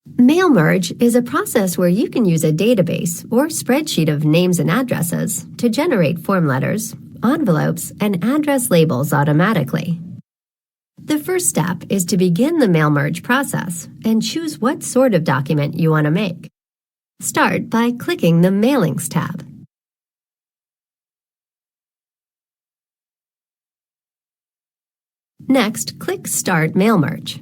Mail merge is a process where you can use a database or spreadsheet of names and addresses to generate form letters, envelopes, and address labels automatically. The first step is to begin the mail merge process and choose what sort of document you want to make. Start by clicking the Mailings tab. Next, click Start Mail Merge.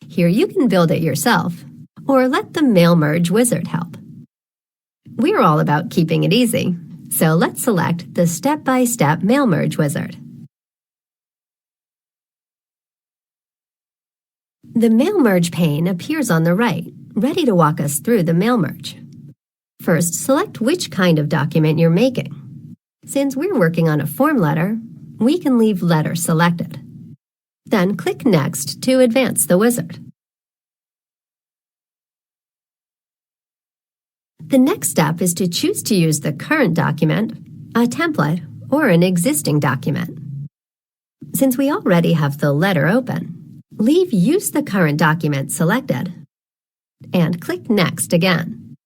Here you can build it yourself, or let the Mail Merge wizard help. We're all about keeping it easy, so let's select the step-by-step Mail Merge wizard. The Mail Merge pane appears on the right, ready to walk us through the mail merge. First, select which kind of document you're making. Since we're working on a form letter, we can leave Letter selected. Then click Next to advance the wizard. The next step is to choose to use the current document, a template, or an existing document. Since we already have the letter open, leave Use the current document selected and click Next again.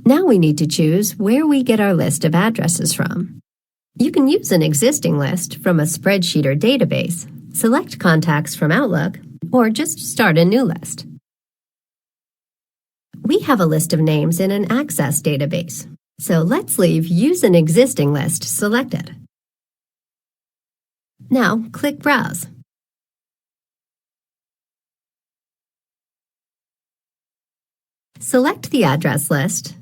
Now we need to choose where we get our list of addresses from. You can use an existing list from a spreadsheet or database, select contacts from Outlook, or just start a new list. We have a list of names in an Access database, so let's leave Use an existing list selected. Now click Browse. Select the address list,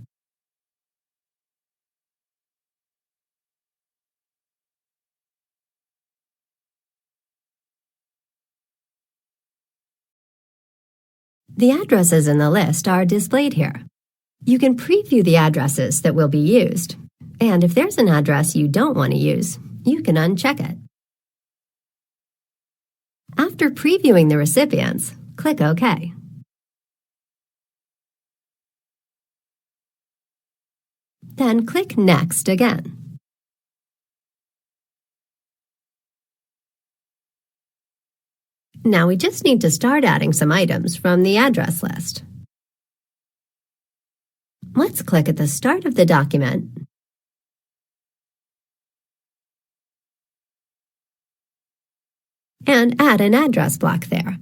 the addresses in the list are displayed here. You can preview the addresses that will be used, and if there's an address you don't want to use, you can uncheck it. After previewing the recipients, click OK. Then click Next again. Now we just need to start adding some items from the address list. Let's click at the start of the document and add an address block there.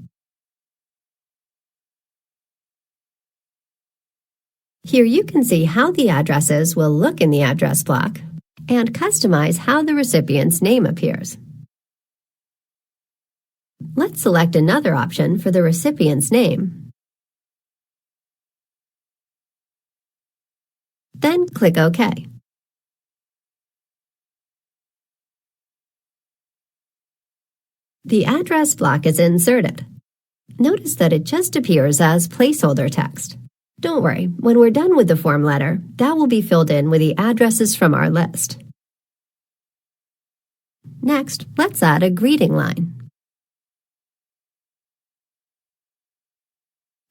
Here you can see how the addresses will look in the address block and customize how the recipient's name appears. Let's select another option for the recipient's name. Then click OK. The address block is inserted. Notice that it just appears as placeholder text. Don't worry, when we're done with the form letter, that will be filled in with the addresses from our list. Next, let's add a greeting line.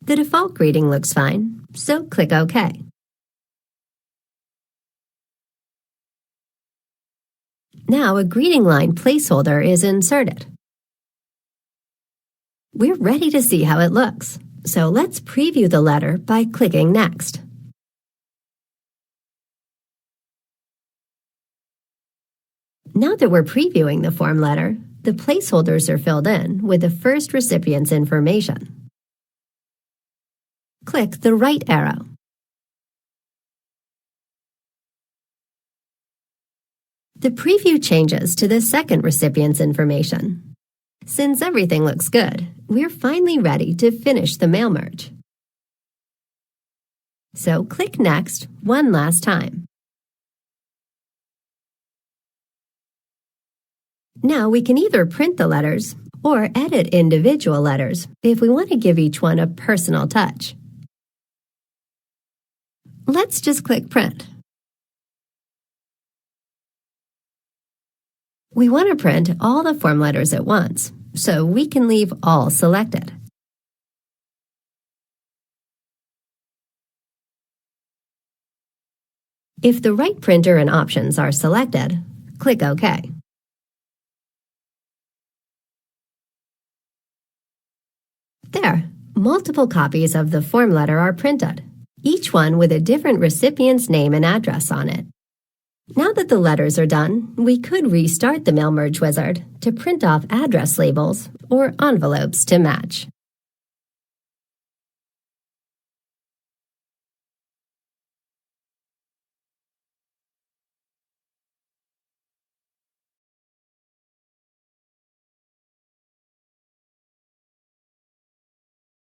The default greeting looks fine, so click OK. Now a greeting line placeholder is inserted. We're ready to see how it looks, so let's preview the letter by clicking Next. Now that we're previewing the form letter, the placeholders are filled in with the first recipient's information. Click the right arrow. The preview changes to the second recipient's information. Since everything looks good, we're finally ready to finish the mail merge. So click Next one last time. Now we can either print the letters or edit individual letters if we want to give each one a personal touch. Let's just click Print. We want to print all the form letters at once, so we can leave All selected. If the right printer and options are selected, click OK. There, multiple copies of the form letter are printed, each one with a different recipient's name and address on it. Now that the letters are done, we could restart the Mail Merge Wizard to print off address labels or envelopes to match.